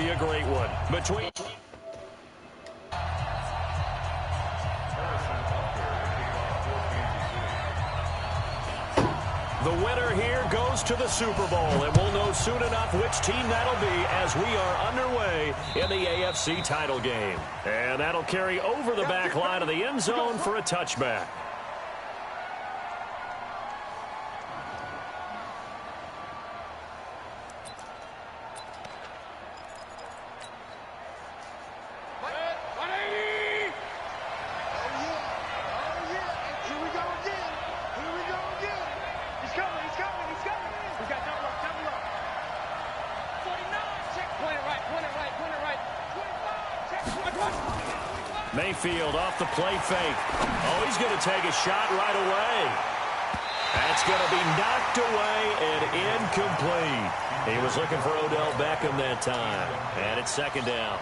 be a great one. Between... The winner here goes to the Super Bowl, and we'll know soon enough which team that'll be as we are underway in the AFC title game. And that'll carry over the back line of the end zone for a touchback. Mayfield off the play fake. Oh, he's going to take a shot right away. That's going to be knocked away and incomplete. He was looking for Odell Beckham that time. And it's second down.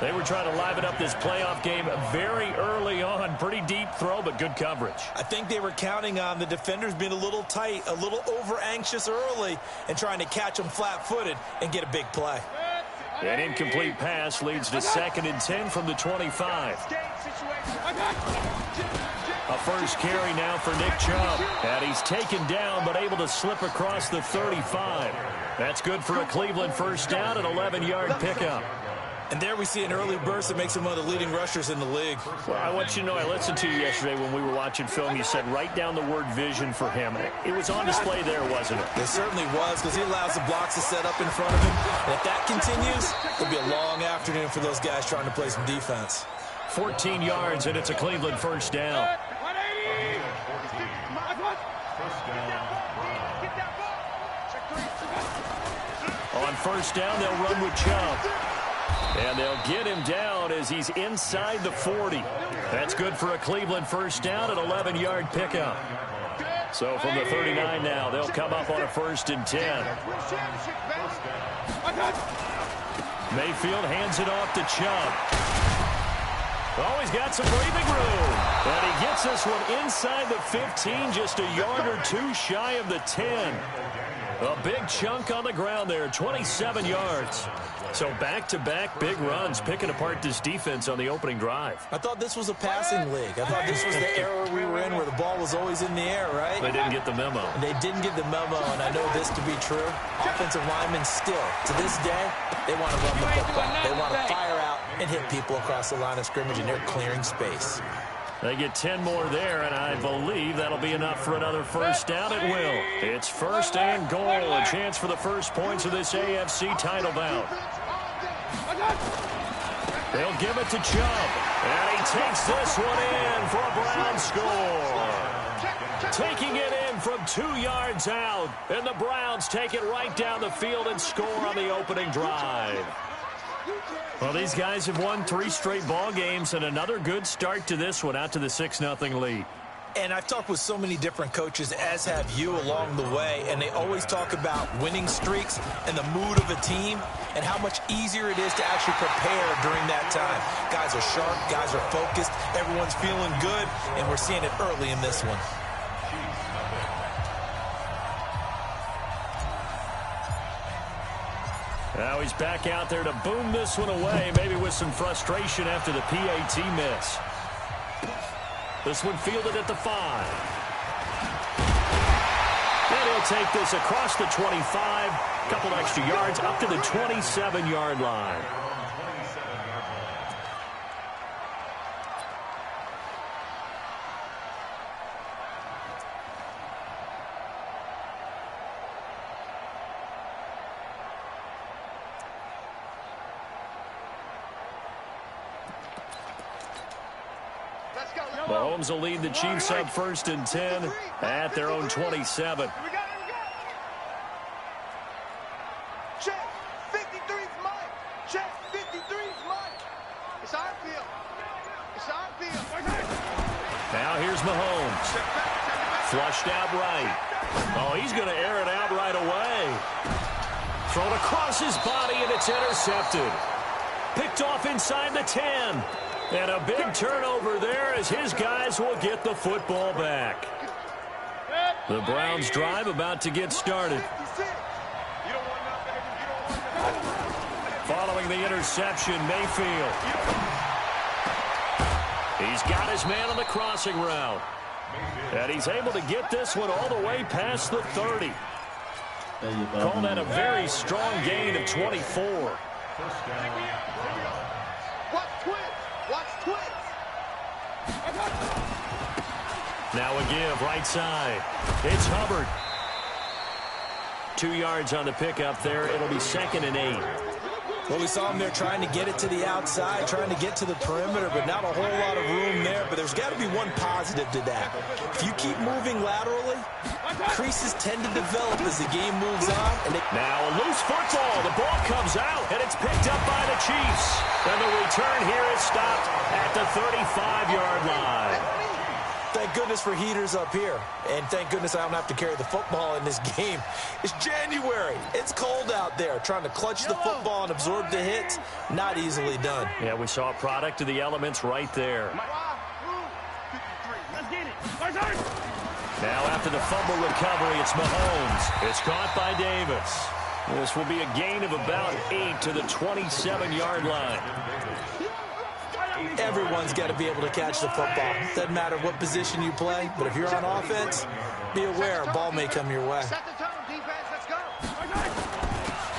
They were trying to liven up this playoff game very early on. Pretty deep throw, but good coverage. I think they were counting on the defenders being a little tight, a little over-anxious early, and trying to catch them flat-footed and get a big play. An incomplete pass leads to 2nd and 10 from the 25. A first carry now for Nick Chubb. And he's taken down but able to slip across the 35. That's good for a Cleveland first down, an 11-yard pickup. And there we see an early burst that makes him one of the leading rushers in the league. Well, I want you to know, I listened to you yesterday when we were watching film. You said write down the word vision for him. It was on display there, wasn't it? It certainly was, because he allows the blocks to set up in front of him. And if that continues, it'll be a long afternoon for those guys trying to play some defense. 14 yards, and it's a Cleveland first down. On first down, they'll run with Chubb. And they'll get him down as he's inside the 40. That's good for a Cleveland first down, an 11-yard pickup. So from the 39 now, they'll come up on a 1st and 10. Mayfield hands it off to Chubb. Oh, he's got some breathing room. And he gets this one inside the 15, just a yard or two shy of the 10. A big chunk on the ground there, 27 yards. So back-to-back big runs, picking apart this defense on the opening drive. I thought this was a passing league. I thought this was the era we were in where the ball was always in the air, right? They didn't get the memo. And they didn't get the memo, and I know this to be true. Offensive linemen still, to this day, they want to run the football. They want to fire out and hit people across the line of scrimmage, and they're clearing space. They get 10 more there, and I believe that'll be enough for another first down. It will. It's 1st and goal, a chance for the first points of this AFC title bout. They'll give it to Chubb, and he takes this one in for a Brown score. Taking it in from 2 yards out, and the Browns take it right down the field and score on the opening drive. Well, these guys have won 3 straight ball games, and another good start to this one, out to the 6-0 lead. And I've talked with so many different coaches, as have you, along the way, and they always talk about winning streaks and the mood of a team and how much easier it is to actually prepare during that time. Guys are sharp, guys are focused, everyone's feeling good, and we're seeing it early in this one. Now he's back out there to boom this one away, maybe with some frustration after the PAT miss. This one fielded at the 5. And he'll take this across the 25, a couple extra yards, up to the 27-yard line. Mahomes will lead the Chiefs up 1st and 10 at their own 27. Check, 53's Mike. Check, 53's Mike. It's our field. It's our field. Now here's Mahomes. Flushed out right. Oh, he's going to air it out right away. Thrown across his body, and it's intercepted. Picked off inside the 10. And a big turnover there as his guys will get the football back. The Browns drive about to get started. Following the interception, Mayfield. He's got his man on the crossing route. And he's able to get this one all the way past the 30. Call that a very strong gain of 24. Watch twins. Watch twins. Now a give, right side. It's Hubbard. 2 yards on the pickup there. It'll be 2nd and 8. Well, we saw him there trying to get it to the outside, trying to get to the perimeter, but not a whole lot of room there. But there's got to be one positive to that. If you keep moving laterally, creases tend to develop as the game moves on. Now a loose football. The ball comes out, and it's picked up by the Chiefs. And the return here is stopped at the 35-yard line. Thank goodness for heaters up here. And thank goodness I don't have to carry the football in this game. It's January. It's cold out there. Trying to clutch the football and absorb the hits, not easily done. Yeah, we saw a product of the elements right there. Now after the fumble recovery, it's Mahomes. It's caught by Davis. This will be a gain of about 8 to the 27-yard line. Everyone's got to be able to catch the football. Doesn't matter what position you play, but if you're on offense, be aware a ball may come your way.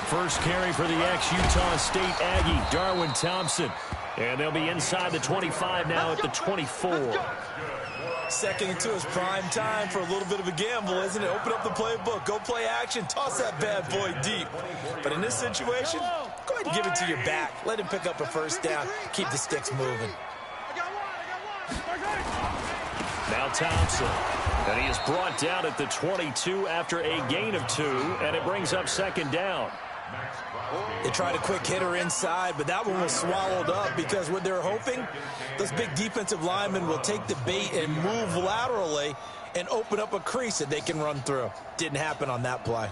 First carry for the ex-Utah State Aggie, Darwin Thompson. And they'll be inside the 25 now at the 24. 2nd and 2 is prime time for a little bit of a gamble, isn't it? Open up the playbook, go play action, toss that bad boy deep. But in this situation, go ahead and give it to your back. Let him pick up a first down. Keep the sticks moving. Now Thompson. And he is brought down at the 22 after a gain of 2, and it brings up 2nd down. They tried a quick hitter inside, but that one was swallowed up because what they're hoping, those big defensive linemen will take the bait and move laterally and open up a crease that they can run through. Didn't happen on that play.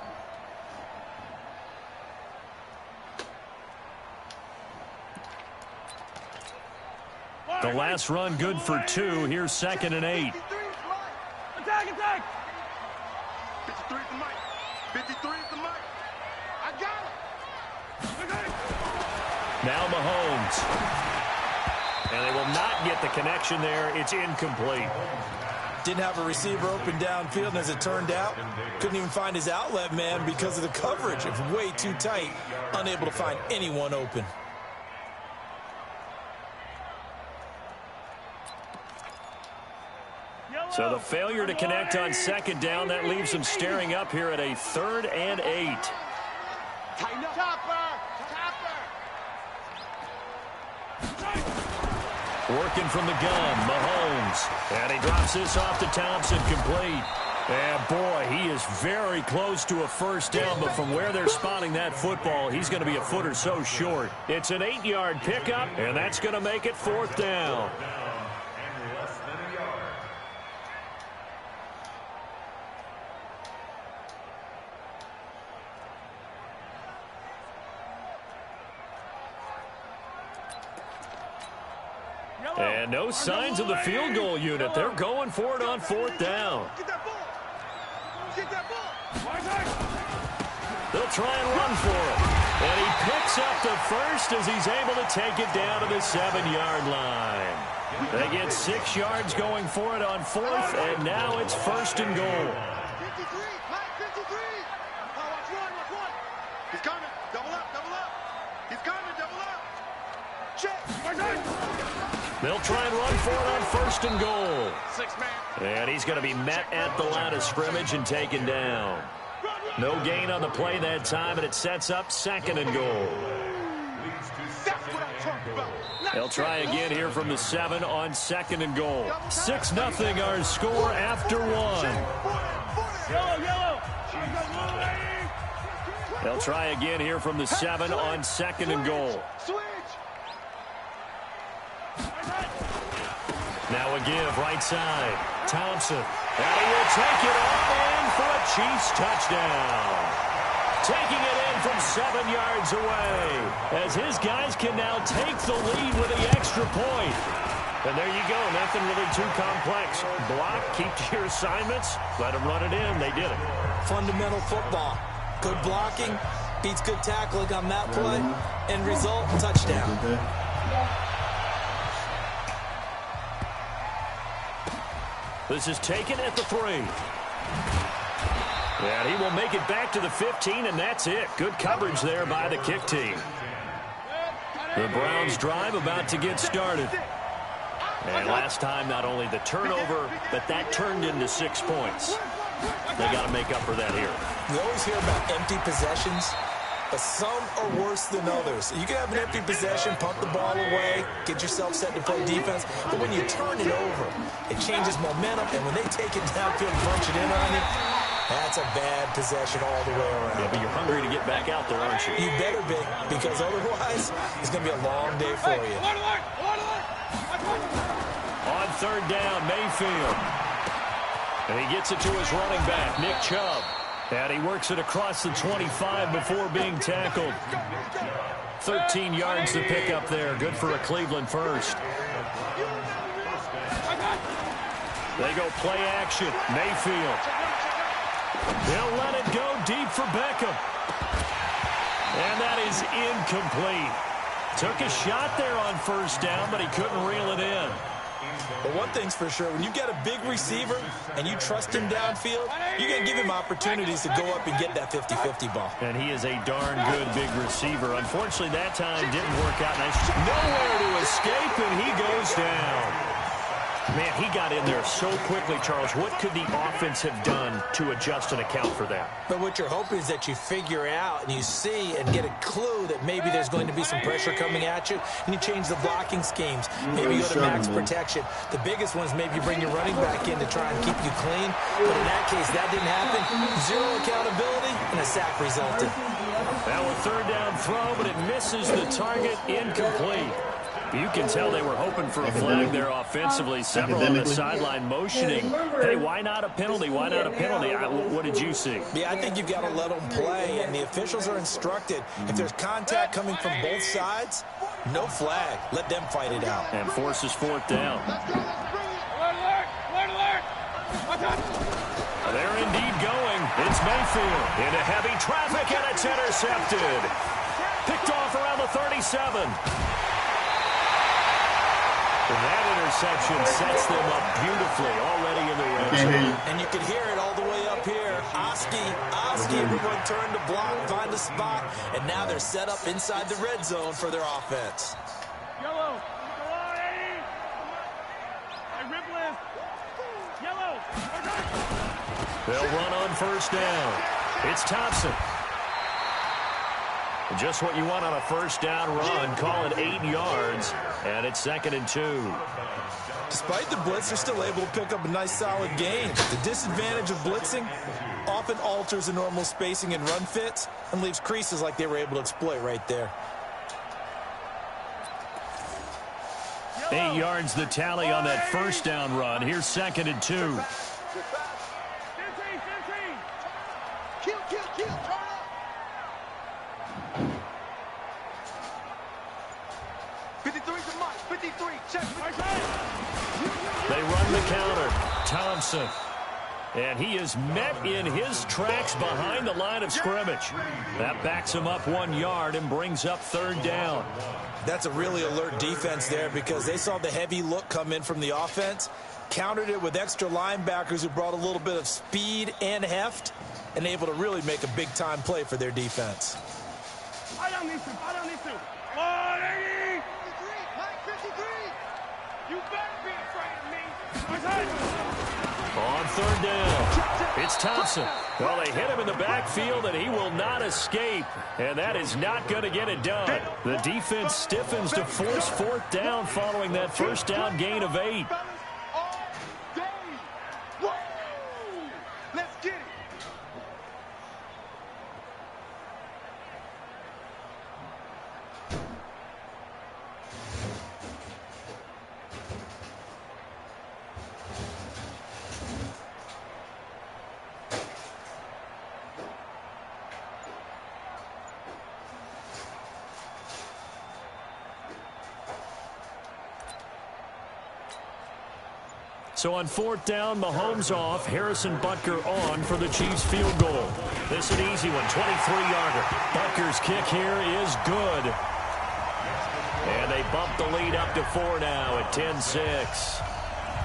The last run good for 2. Here's 2nd and 8. Attack, attack. 53 is the mic. 53 is the mic. I got it. Now Mahomes. And they will not get the connection there. It's incomplete. Didn't have a receiver open downfield, and as it turned out, couldn't even find his outlet man because of the coverage. It was way too tight, unable to find anyone open. So the failure to connect on 2nd down, that leaves them staring up here at a 3rd and 8. Working from the gun, Mahomes. And he drops this off to Thompson, complete. And boy, he is very close to a first down, but from where they're spotting that football, he's going to be a foot or so short. It's an 8-yard pickup, and that's going to make it 4th down. And no signs of the field goal unit. They're going for it on 4th down. Get that ball. Get that ball. They'll try and run for it. And he picks up the first as he's able to take it down to the 7-yard line. They get 6 yards going for it on 4th, and now it's 1st and goal. 53, Mike, 53. Watch one. He's coming. Double up. He's coming, double up. Check. They'll try and run for it on 1st and goal. 6-man. And he's going to be met at the line of scrimmage and taken down. No gain on the play that time, and it sets up 2nd and goal. That's what I'm talking about. They'll try again here from the 7 on 2nd and goal. 6-0 our score after 1. Yellow. They'll try again here from the 7 on 2nd and goal. Switch. Now a give, right side. Thompson. And he will take it all in for a Chiefs touchdown. Taking it in from 7 yards away, as his guys can now take the lead with the extra point. And there you go, nothing really too complex. Block, keep to your assignments, let them run it in. They did it. Fundamental football. Good blocking, Beats good tackling on that play. End result, touchdown. This is taken at the 3. And he will make it back to the 15, and that's it. Good coverage there by the kick team. The Browns drive about to get started. And last time, not only the turnover, but that turned into 6 points. They got to make up for that here. We always hear about empty possessions, but some are worse than others. You can have an empty possession, pump the ball away, get yourself set to play defense, but when you turn it over, it changes momentum, and when they take it downfield and punch it in on you, that's a bad possession all the way around. Yeah, but you're hungry to get back out there, aren't you? You better be, because otherwise, it's going to be a long day for you. On 3rd down, Mayfield. And he gets it to his running back, Nick Chubb. And he works it across the 25 before being tackled. 13 yards to pick up there. Good for a Cleveland first. They go play action. Mayfield. They'll let it go deep for Beckham. And that is incomplete. Took a shot there on 1st down, but he couldn't reel it in. But one thing's for sure, when you get a big receiver and you trust him downfield, you're going to give him opportunities to go up and get that 50-50 ball. And he is a darn good big receiver. Unfortunately, that time didn't work out. Nowhere to escape, and he goes down. Man, he got in there so quickly, Charles. What could the offense have done to adjust and account for that? But what you're hoping is that you figure out and you see and get a clue that maybe there's going to be some pressure coming at you, and you change the blocking schemes. Maybe you go to max protection. The biggest one is maybe you bring your running back in to try and keep you clean. But in that case, that didn't happen. 0 accountability, and a sack resulted. Now a 3rd down throw, but it misses the target, incomplete. You can tell they were hoping for a flag there offensively. Several on the sideline motioning. Hey, why not a penalty? Why not a penalty? What did you see? Yeah, I think you've got to let them play, and the officials are instructed. If there's contact coming from both sides, no flag. Let them fight it out. And forces 4th down. They're indeed going. It's Mayfield into heavy traffic, and it's intercepted. Picked off around the 37. And that interception sets them up beautifully already in the red zone. And you can hear it all the way up here. Oski, everyone turn to block, find a spot, and now they're set up inside the red zone for their offense. Yellow. Yellow. They'll run on 1st down. It's Thompson. Just what you want on a 1st down run. Call it 8 yards, and it's 2nd and 2. Despite the blitz, they're still able to pick up a nice solid gain. The disadvantage of blitzing often alters the normal spacing and run fits and leaves creases like they were able to exploit right there. 8 yards the tally on that 1st down run. Here's 2nd and 2. 15. Kill. Turn up. 53's a must. 53. Check. They run the counter. Thompson. And he is met in his tracks behind the line of scrimmage. That backs him up 1 yard and brings up 3rd down. That's a really alert defense there because they saw the heavy look come in from the offense, countered it with extra linebackers who brought a little bit of speed and heft, and able to really make a big-time play for their defense. I don't need to. 180. 53. You better be afraid of me. On 3rd down, it's Thompson. Well, they hit him in the backfield, and he will not escape. And that is not going to get it done. The defense stiffens to force 4th down following that 1st down gain of 8. Let's get it. So on 4th down, Mahomes off, Harrison Butker on for the Chiefs field goal. This is an easy one, 23-yarder. Butker's kick here is good. And they bump the lead up to 4 now at 10-6.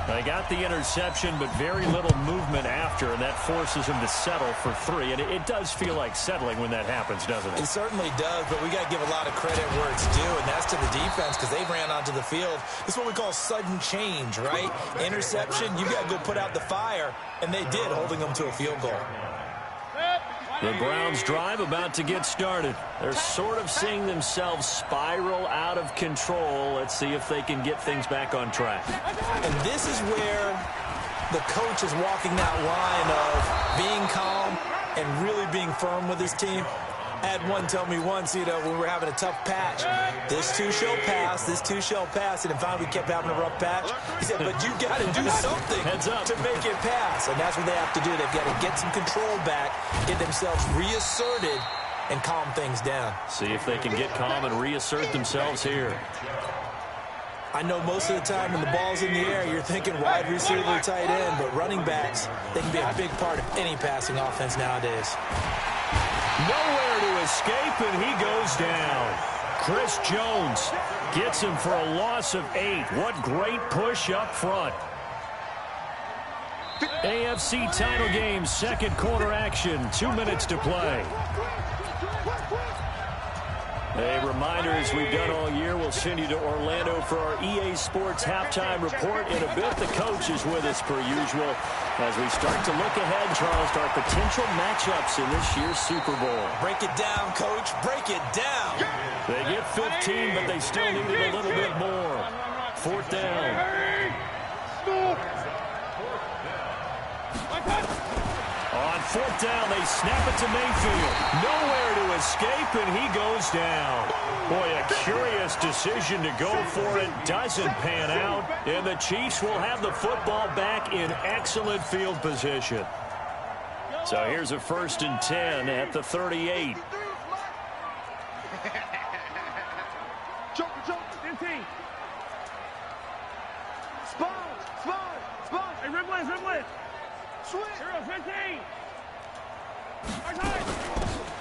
They got the interception, but very little movement after, and that forces him to settle for 3. And it does feel like settling when that happens, doesn't it? It certainly does, but we got to give a lot of credit where it's due, and that's to the defense because they ran onto the field. This is what we call sudden change, right? Interception, you got to go put out the fire, and they did, holding them to a field goal. The Browns drive about to get started. They're sort of seeing themselves spiral out of control. Let's see if they can get things back on track. And this is where the coach is walking that line of being calm and really being firm with his team. I had one tell me once, when we were having a tough patch, this too shall pass, this too shall pass, and then finally we kept having a rough patch. He said, but you got to do something to make it pass, and that's what they have to do. They've got to get some control back, get themselves reasserted, and calm things down. See if they can get calm and reassert themselves here. I know most of the time when the ball's in the air, you're thinking wide receiver, tight end, but running backs, they can be a big part of any passing offense nowadays. Nowhere to escape, and he goes down. Chris Jones gets him for a loss of 8. What great push up front. AFC title game, second quarter action, 2 minutes to play. A reminder, as we've done all year, we'll send you to Orlando for our EA Sports halftime report in a bit. The coach is with us per usual as we start to look ahead, Charles, to our potential matchups in this year's Super Bowl. Break it down, coach. Break it down. They get 15, but they still needed a little bit more. 4th down. On 4th down, they snap it to Mayfield. Nowhere to escape, and he goes down. Boy, a curious decision to go for it. Doesn't pan out, and the Chiefs will have the football back in excellent field position. So here's a 1st and 10 at the 38. Joker, 15. Spawn. Hey, Riblet. Switch. 15.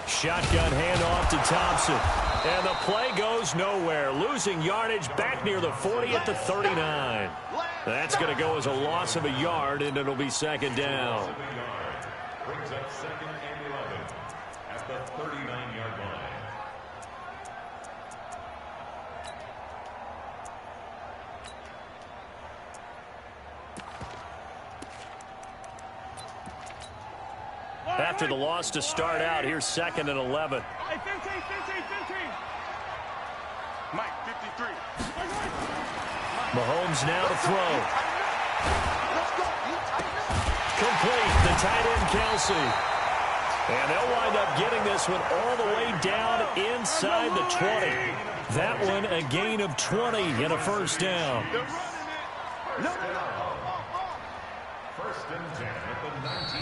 Shotgun handoff to Thompson. And the play goes nowhere. Losing yardage back near the 40 at the 39. That's going to go as a loss of a yard, and it'll be 2nd down. Brings up 2nd and 11 at the 39-yard line. After the loss to start out, here's 2nd and 11. Hey, 15. Mike, 53. Mahomes now to throw. Complete, the tight end Kelsey. And they'll wind up getting this one all the way down inside the 20. That one a gain of 20 and a 1st down.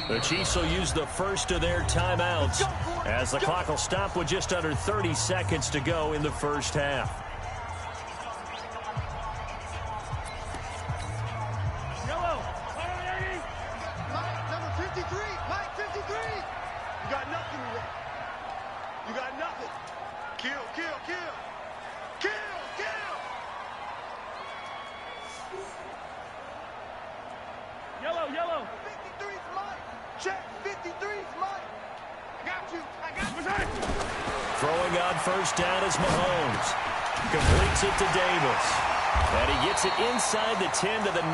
The Chiefs will use the first of their timeouts as the clock will stop with just under 30 seconds to go in the first half. Yellow. Mike, number 53. Mike, 53. You got nothing today. You got nothing. Kill. Yellow. 53's Mike. Check. 53's Mike. I got you. Throwing on 1st down is Mahomes. Completes it to Davis. And he gets it inside the 10 to the 9.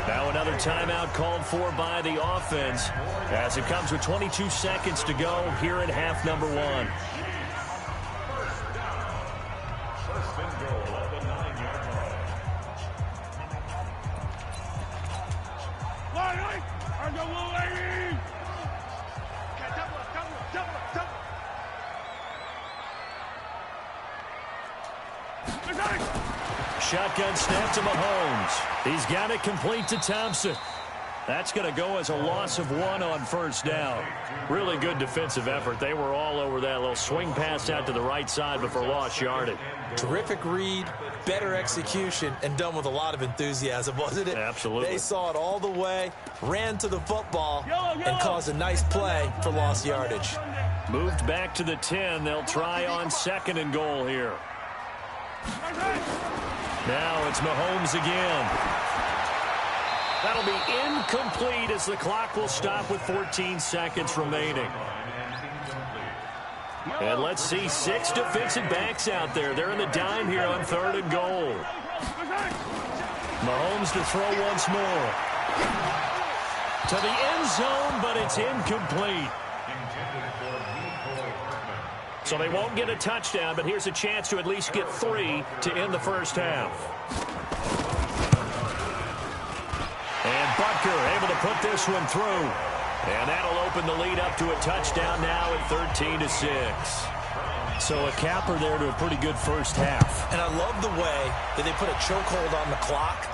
Now another timeout called for by the offense as it comes with 22 seconds to go here at half number 1. First and goal at the 9-yard line. Shotgun snap to Mahomes. He's got it complete to Thompson. That's going to go as a loss of 1 on first down. Really good defensive effort. They were all over that little swing pass out to the right side before lost yardage. Terrific read, better execution, and done with a lot of enthusiasm, wasn't it? Absolutely. They saw it all the way, ran to the football, and caused a nice play for lost yardage. Moved back to the 10. They'll try on 2nd and goal here. Now it's Mahomes again. That'll be incomplete as the clock will stop with 14 seconds remaining. And let's see 6 defensive backs out there. They're in the dime here on 3rd and goal. Mahomes to throw once more. To the end zone, but it's incomplete. So they won't get a touchdown, but here's a chance to at least get 3 to end the first half. And Butker able to put this one through. And that'll open the lead up to a touchdown now at 13-6. So a capper there to a pretty good first half. And I love the way that they put a chokehold on the clock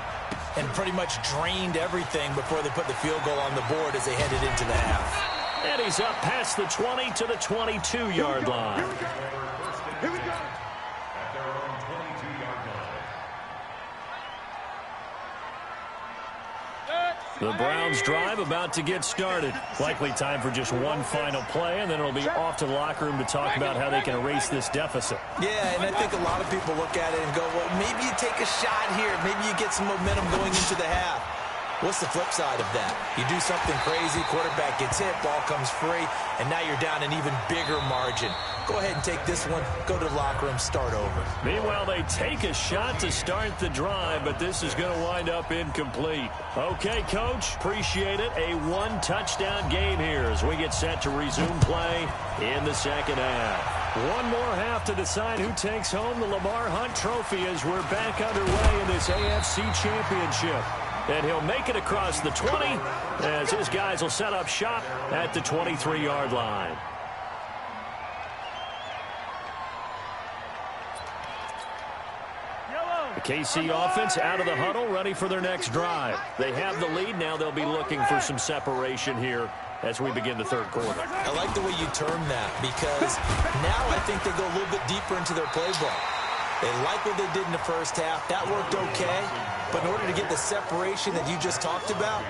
and pretty much drained everything before they put the field goal on the board as they headed into the half. And he's up past the 20 to the 22-yard line. Here we go. At their own 22-yard line. The Browns drive about to get started. Likely time for just one final play, and then it'll be off to the locker room to talk about how they can erase this deficit. Yeah, and I think a lot of people look at it and go, well, maybe you take a shot here. Maybe you get some momentum going into the half. What's the flip side of that? You do something crazy, quarterback gets hit, ball comes free, and now you're down an even bigger margin. Go ahead and take this one, go to the locker room, start over. Meanwhile, they take a shot to start the drive, but this is going to wind up incomplete. Okay, Coach, appreciate it. A 1-touchdown game here as we get set to resume play in the second half. One more half to decide who takes home the Lamar Hunt Trophy as we're back underway in this AFC Championship. And he'll make it across the 20 as his guys will set up shop at the 23-yard line. The KC offense out of the huddle, ready for their next drive. They have the lead. Now they'll be looking for some separation here as we begin the third quarter. I like the way you term that because now I think they go a little bit deeper into their playbook. They like what they did in the first half. That worked okay. But in order to get the separation that you just talked about,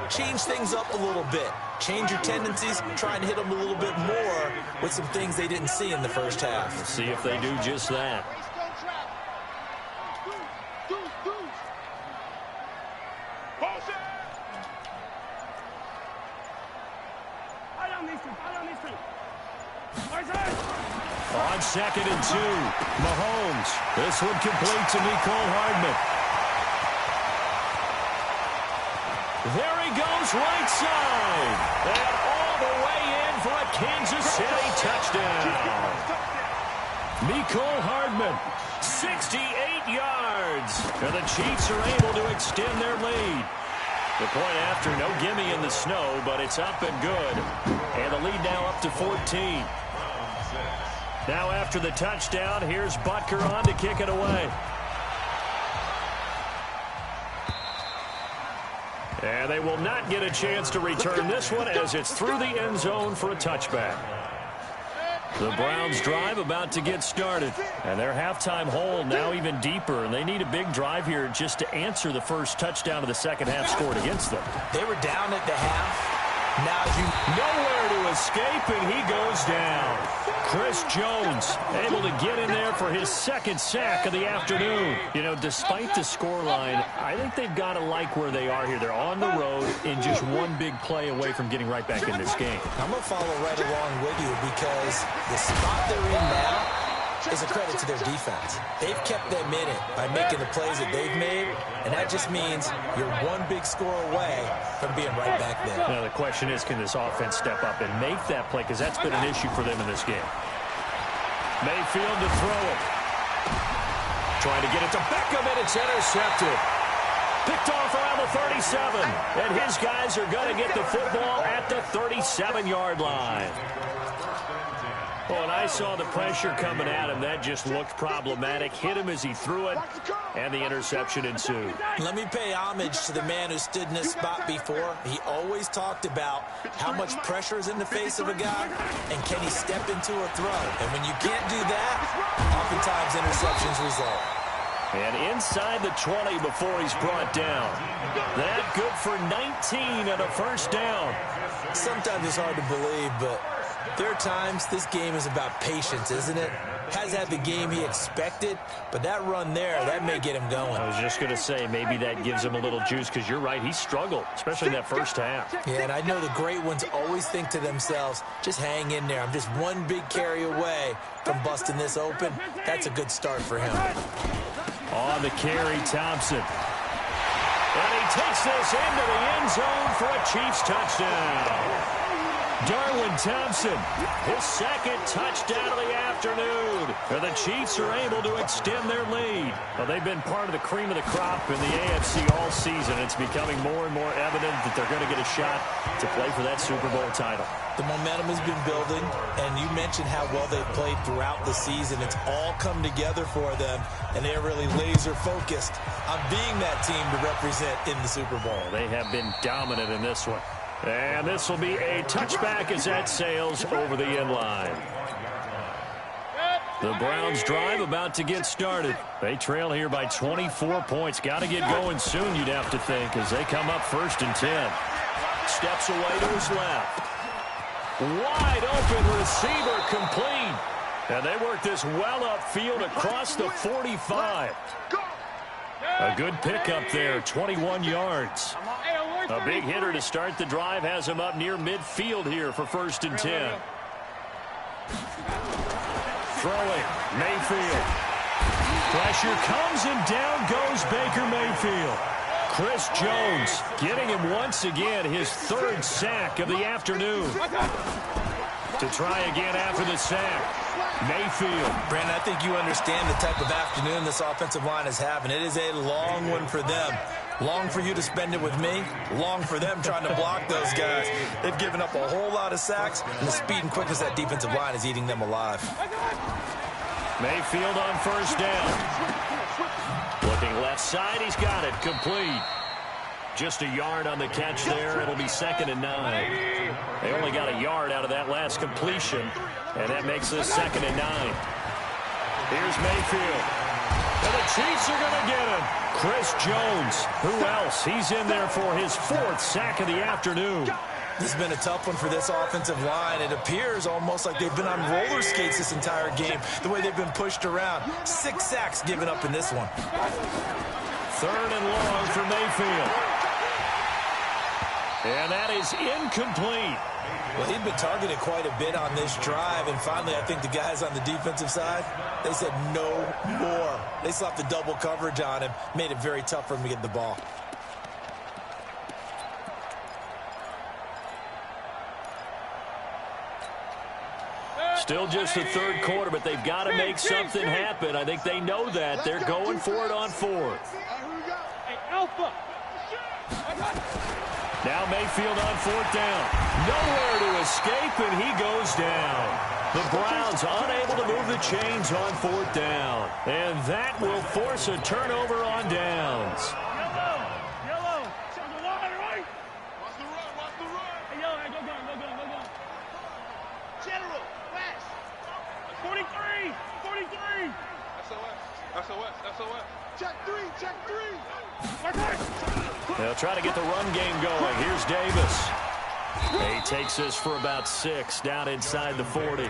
change things up a little bit. Change your tendencies, try and hit them a little bit more with some things they didn't see in the first half. Let's see if they do just that. On 2nd and 2, Mahomes. This one complete to Mecole Hardman. There he goes, right side. And all the way in for a Kansas City touchdown. Mecole Hardman, 68 yards. And the Chiefs are able to extend their lead. The point after, no gimme in the snow, but it's up and good. And the lead now up to 14. Now after the touchdown, here's Butker on to kick it away. And they will not get a chance to return this one as it's through the end zone for a touchback. The Browns drive about to get started. And their halftime hole now even deeper. And they need a big drive here just to answer the first touchdown of the second half scored against them. They were down at the half. Now nowhere to escape, and he goes down. Chris Jones able to get in there for his second sack of the afternoon. You know, despite the scoreline, I think they've got to like where they are here. They're on the road and just one big play away from getting right back in this game. I'm going to follow right along with you because the spot they're in now is a credit to their defense. They've kept them in it by making the plays that they've made, and that just means you're one big score away from being right back there. Now, the question is, can this offense step up and make that play? Because that's been an issue for them in this game. Mayfield to throw it. Trying to get it to Beckham, and it's intercepted. Picked off around the 37, and his guys are going to get the football at the 37-yard line. Well, when I saw the pressure coming at him, that just looked problematic. Hit him as he threw it, and the interception ensued. Let me pay homage to the man who stood in this spot before. He always talked about how much pressure is in the face of a guy, and can he step into a throw. And when you can't do that, oftentimes interceptions result. And inside the 20 before he's brought down. That good for 19 and a first down. Sometimes it's hard to believe, but there are times this game is about patience, isn't it? Has had the game he expected, but that run there, that may get him going. I was just going to say, maybe that gives him a little juice, because you're right, he struggled, especially in that first half. Yeah, and I know the great ones always think to themselves, just hang in there. I'm just one big carry away from busting this open. That's a good start for him. On the carry, Thompson. And he takes this into the end zone for a Chiefs touchdown. Darwin Thompson, his second touchdown of the afternoon. And the Chiefs are able to extend their lead. Well, they've been part of the cream of the crop in the AFC all season. It's becoming more and more evident that they're going to get a shot to play for that Super Bowl title. The momentum has been building, and you mentioned how well they've played throughout the season. It's all come together for them, and they're really laser-focused on being that team to represent in the Super Bowl. They have been dominant in this one. And this will be a touchback as that sails over the end line. The Browns drive about to get started. They trail here by 24 points. Got to get going soon, you'd have to think, as they come up 1st and 10. Steps away to his left. Wide open receiver complete. And they work this well upfield across the 45. A good pickup there, 21 yards. A big hitter to start the drive has him up near midfield here for 1st and 10. Throwing, Mayfield. Pressure comes and down goes Baker Mayfield. Chris Jones getting him once again his 3rd sack of the afternoon. To try again after the sack. Mayfield. Brandon, I think you understand the type of afternoon this offensive line is having. It is a long one for them. Long for you to spend it with me. Long for them trying to block those guys. They've given up a whole lot of sacks, and the speed and quickness of that defensive line is eating them alive. Mayfield on 1st down. Looking left side, he's got it. Complete. Just a yard on the catch there. It'll be 2nd and 9. They only got a yard out of that last completion, and that makes this 2nd and 9. Here's Mayfield. And the Chiefs are going to get him. Chris Jones. Who else? He's in there for his 4th sack of the afternoon. This has been a tough one for this offensive line. It appears almost like they've been on roller skates this entire game, the way they've been pushed around. 6 sacks given up in this one. 3rd and long for Mayfield. And that is incomplete. Well, he'd been targeted quite a bit on this drive, and finally I think the guys on the defensive side, they said no more. They slapped the double coverage on him, made it very tough for him to get the ball. Still just the 3rd quarter, but they've got to make something happen. I think they know that. They're going for it on 4th. Now Mayfield on 4th down. Nowhere to escape, and he goes down. The Browns unable to move the chains on 4th down. And that will force a turnover on downs. Check 3. They'll try to get the run game going. Here's Davis. He takes this for about 6 down inside the 40.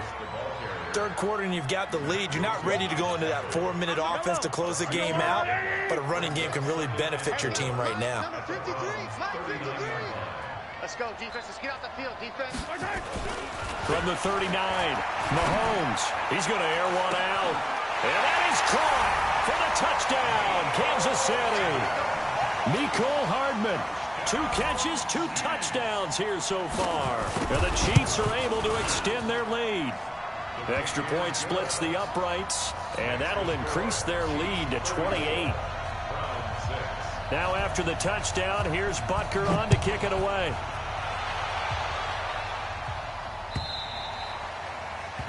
3rd quarter and you've got the lead. You're not ready to go into that 4-minute offense to close the game out, but a running game can really benefit your team right now. Let's go, defense. Let's get out the field, defense. From the 39, Mahomes. He's going to air one out. And that is caught for the touchdown, Kansas City. Mecole Hardman. 2 catches, 2 touchdowns here so far. And the Chiefs are able to extend their lead. Extra point splits the uprights, and that'll increase their lead to 28. Now after the touchdown, here's Butker on to kick it away.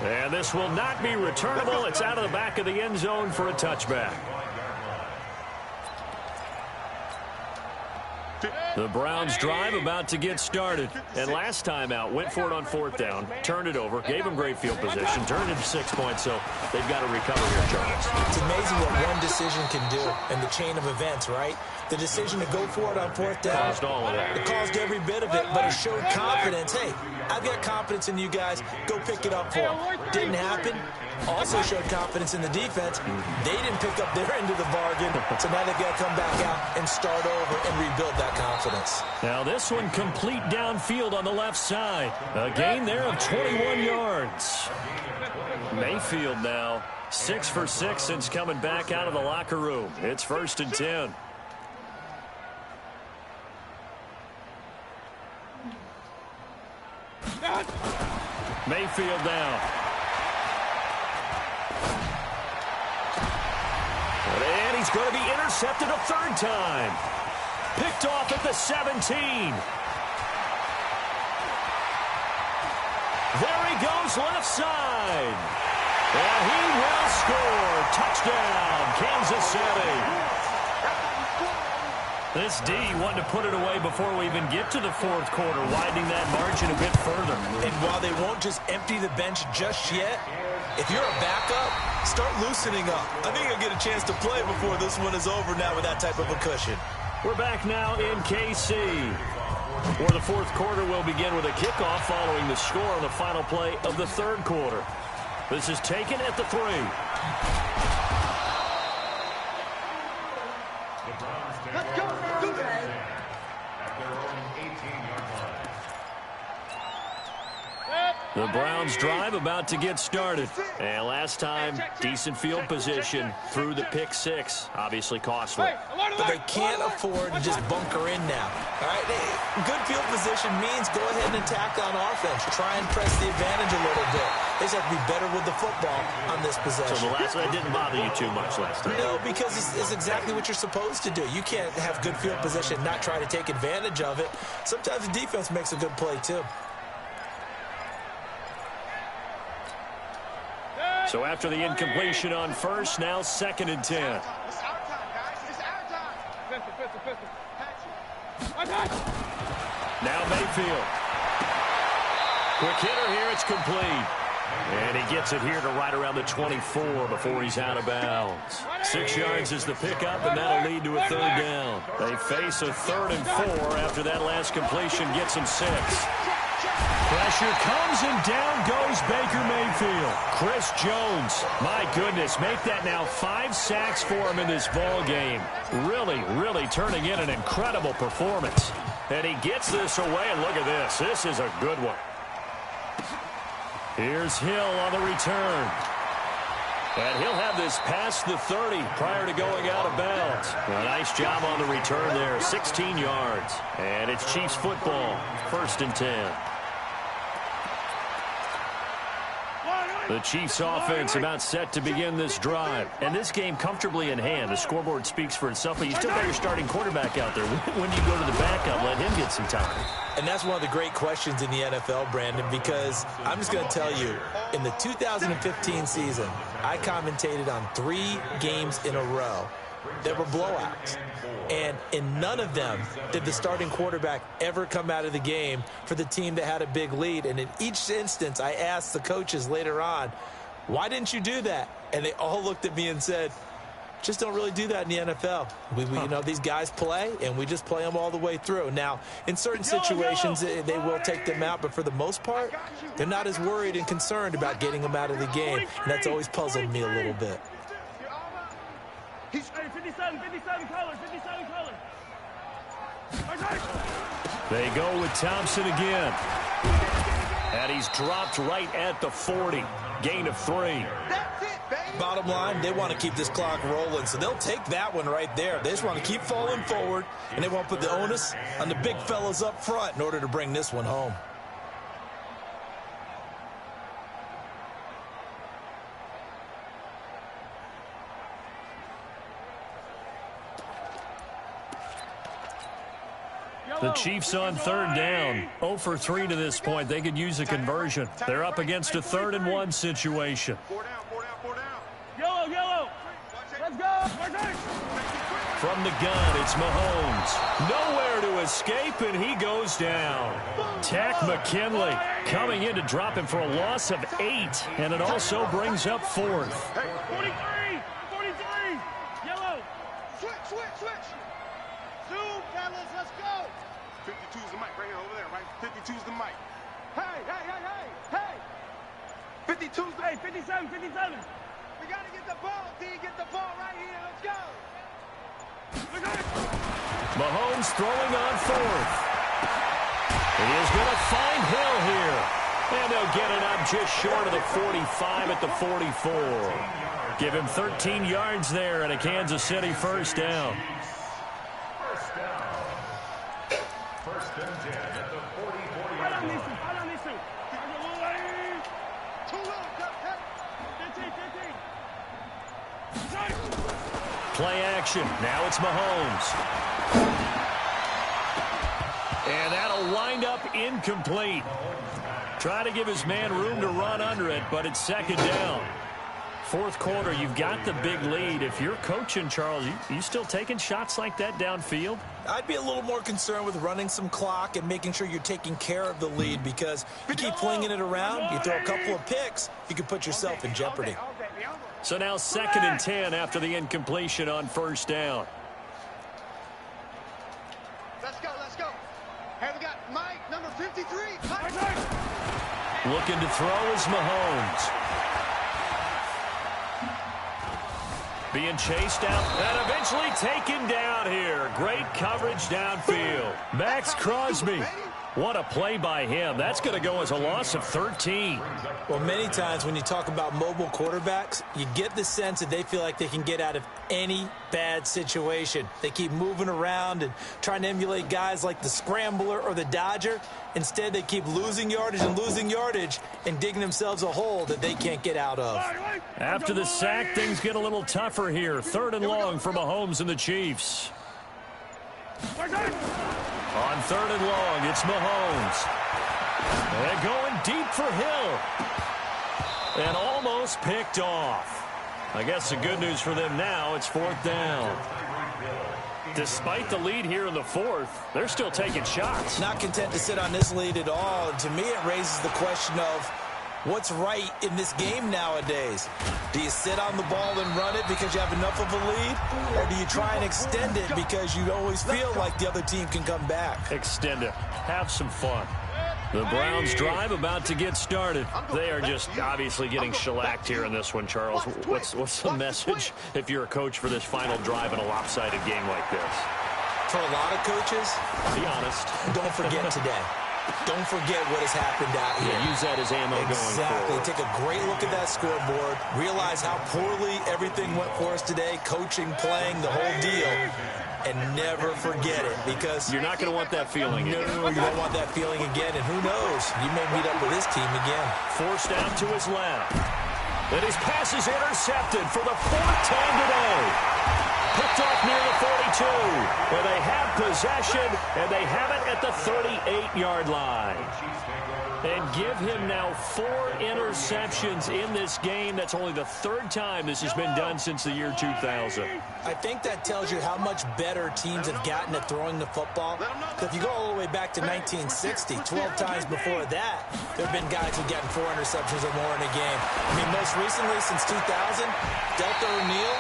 And this will not be returnable. It's out of the back of the end zone for a touchback. The Browns drive about to get started. And last time out, went for it on 4th down, turned it over, gave them great field position, turned it to 6 points, so they've got to recover here, Charles. It's amazing what one decision can do in the chain of events, right? The decision to go for it on 4th down. Caused all of that. It caused every bit of it, but it showed confidence. Hey, I've got confidence in you guys. Go pick it up for them. Didn't happen. Also showed confidence in the defense. They didn't pick up their end of the bargain, so now they've got to come back out and start over and rebuild that confidence. Now this one complete downfield on the left side. A gain there of 21 yards. Mayfield now 6 for 6 since coming back out of the locker room. It's 1st and 10. Mayfield down. And he's going to be intercepted a 3rd time. Picked off at the 17. There he goes left side. And he will score. Touchdown, Kansas City. This D wanted to put it away before we even get to the 4th quarter, widening that margin a bit further. And while they won't just empty the bench just yet, if you're a backup, start loosening up. I think you'll get a chance to play before this one is over now with that type of a cushion. We're back now in KC, where the 4th quarter will begin with a kickoff following the score on the final play of the 3rd quarter. This is taken at the 3. Let's go. Do this. At their own 18-yard line. The Browns drive about to get started. And last time, decent field position through the pick 6. Obviously costly. But they can't afford to just bunker in now. All right, good field position means go ahead and attack on offense. Try and press the advantage a little bit. They just have to be better with the football on this possession. So the last one didn't bother you too much last time? No, because it's exactly what you're supposed to do. You can't have good field position, not try to take advantage of it. Sometimes the defense makes a good play, too. So after the incompletion on 1st, now 2nd and 10. It's our time, guys. It's our time. Patch it. Now Mayfield. Quick hitter here, it's complete. And he gets it here to right around the 24 before he's out of bounds. 6 yards is the pickup, and that'll lead to a 3rd down. They face a 3rd and 4 after that last completion gets him 6. Pressure comes, and down goes Baker Mayfield. Chris Jones, my goodness, make that now 5 sacks for him in this ball game. Really turning in an incredible performance. And he gets this away, and look at this. This is a good one. Here's Hill on the return. And he'll have this past the 30 prior to going out of bounds. A nice job on the return there, 16 yards. And it's Chiefs football, 1st and 10. The Chiefs offense about set to begin this drive. And this game comfortably in hand. The scoreboard speaks for itself, but you still got your starting quarterback out there. When do you go to the backup? Let him get some time. And that's one of the great questions in the NFL, Brandon, because I'm just going to tell you, in the 2015 season, I commentated on 3 games in a row that were blowouts. And in none of them did the starting quarterback ever come out of the game for the team that had a big lead. And in each instance, I asked the coaches later on, why didn't you do that? And they all looked at me and said, just don't really do that in the NFL. You know, these guys play, and we just play them all the way through. Now, in certain situations, they will take them out, but for the most part, they're not as worried and concerned about getting them out of the game. And that's always puzzled me a little bit. Hey, 57 colors. They go with Thompson again. And he's dropped right at the 40. Gain of 3. That's it, baby. Bottom line, they want to keep this clock rolling, so they'll take that one right there. They just want to keep falling forward, and they won't put the onus on the big fellas up front in order to bring this one home. The Chiefs on third down. 0 for 3 to this point. They could use a conversion. They're up against a 3rd and 1 situation. 4 down, 4 down, 4 down. Yellow, yellow. Let's go. From the gun, it's Mahomes. Nowhere to escape, and he goes down. Tack McKinley coming in to drop him for a loss of 8, and it also brings up 4th. 43, 43. Yellow. Switch. Zoom, fellas, let's go. 52's the mic right here over there, right? 52's the mic. Hey. 52's the Hey, 57. We got to get the ball, D. Get the ball right here. Let's go. Mahomes throwing on 4th. He is going to find Hill here. And they'll get it up just short of the 45 at the 44. Give him 13 yards there and a Kansas City first down. First and 10 at the 40-40 Right yard on these line. two. Too low. Cut. 15. Play action. Now it's Mahomes. And that'll wind up incomplete. Try to give his man room to run under it, but it's 2nd down. 4th quarter, you've got the big lead. If you're coaching, Charles, you still taking shots like that downfield? I'd be a little more concerned with running some clock and making sure you're taking care of the lead, because you keep flinging it around, you throw a couple of picks, you can put yourself in jeopardy. So now 2nd and 10 after the incompletion on 1st down. Let's go. Hey, we got Mike, number 53. Mike. Looking to throw is Mahomes. Being chased out and eventually taken down here. Great coverage downfield. Max Crosby. What a play by him. That's going to go as a loss of 13. Well, many times when you talk about mobile quarterbacks, you get the sense that they feel like they can get out of any bad situation. They keep moving around and trying to emulate guys like the Scrambler or the Dodger. Instead, they keep losing yardage and digging themselves a hole that they can't get out of. After the sack, things get a little tougher here. 3rd and long for Mahomes and the Chiefs. On 3rd and long, it's Mahomes. They're going deep for Hill. And almost picked off. I guess the good news for them now, it's 4th down. Despite the lead here in the 4th, they're still taking shots. Not content to sit on this lead at all. And to me, it raises the question of what's right in this game nowadays. Do you sit on the ball and run it because you have enough of a lead? Or do you try and extend it because you always feel like the other team can come back? Extend it. Have some fun. The Browns drive about to get started. They are just obviously getting shellacked here in this one, Charles. What's the message if you're a coach for this final drive in a lopsided game like this? For a lot of coaches, be honest. Don't forget today. Don't forget what has happened out here. Yeah, use that as ammo going forward. Take a great look at that scoreboard. Realize how poorly everything went for us today. Coaching, playing, the whole deal. And never forget it, because you're not going to want that feeling again. No, you don't want that feeling again. And who knows? You may meet up with this team again. Forced out to his left. And his pass is intercepted for the 4th time today. Picked off near the 42. Where they have possession, and they have it at the 38-yard line. And give him now 4 interceptions in this game. That's only the 3rd time this has been done since the year 2000. I think that tells you how much better teams have gotten at throwing the football. Because if you go all the way back to 1960, 12 times before that, there have been guys who've gotten 4 interceptions or more in a game. I mean, most recently, since 2000, Delta O'Neal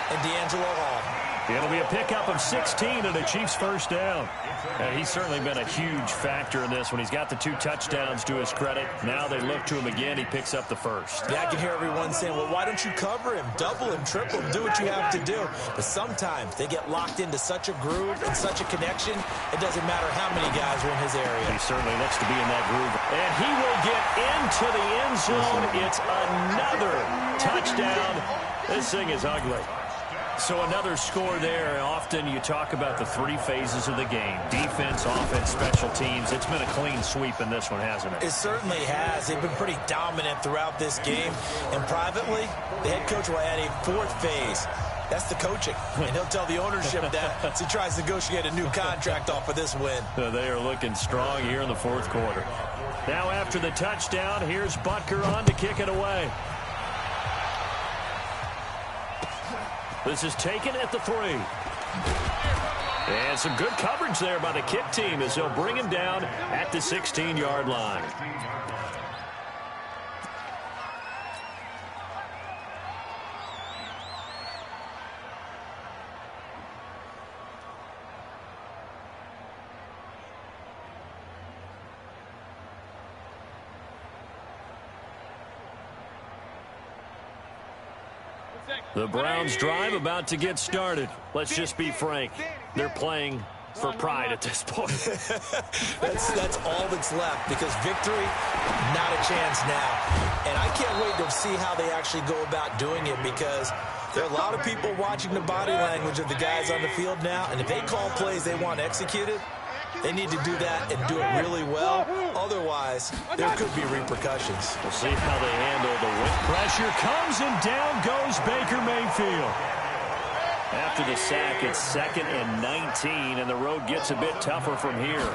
and D'Angelo Hall. It'll be a pickup of 16 and a Chiefs first down. And he's certainly been a huge factor in this when he's got the 2 touchdowns to his credit. Now they look to him again. He picks up the first. Yeah, I can hear everyone saying, well, why don't you cover him? Double him, triple him, do what you have to do. But sometimes they get locked into such a groove and such a connection, it doesn't matter how many guys are in his area. He certainly looks to be in that groove. And he will get into the end zone. It's another touchdown. This thing is ugly. So another score there. Often you talk about the 3 phases of the game. Defense, offense, special teams. It's been a clean sweep in this one, hasn't it? It certainly has. They've been pretty dominant throughout this game. And privately, the head coach will add a 4th phase. That's the coaching. And he'll tell the ownership that as he tries to negotiate a new contract off of this win. They are looking strong here in the fourth quarter. Now after the touchdown, here's Butker on to kick it away. This is taken at the 3. And some good coverage there by the kick team as they'll bring him down at the 16-yard line. The Browns drive about to get started. Let's just be frank. They're playing for pride at this point. That's all that's left, because victory, not a chance now. And I can't wait to see how they actually go about doing it, because there are a lot of people watching the body language of the guys on the field now, and if they call plays they want executed, they need to do that and do it really well. Otherwise, there could be repercussions. We'll see how they handle the whip. Pressure comes, and down goes Baker Mayfield. After the sack, it's 2nd and 19, and the road gets a bit tougher from here.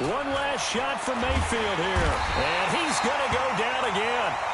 One last shot from Mayfield here, and he's going to go down again.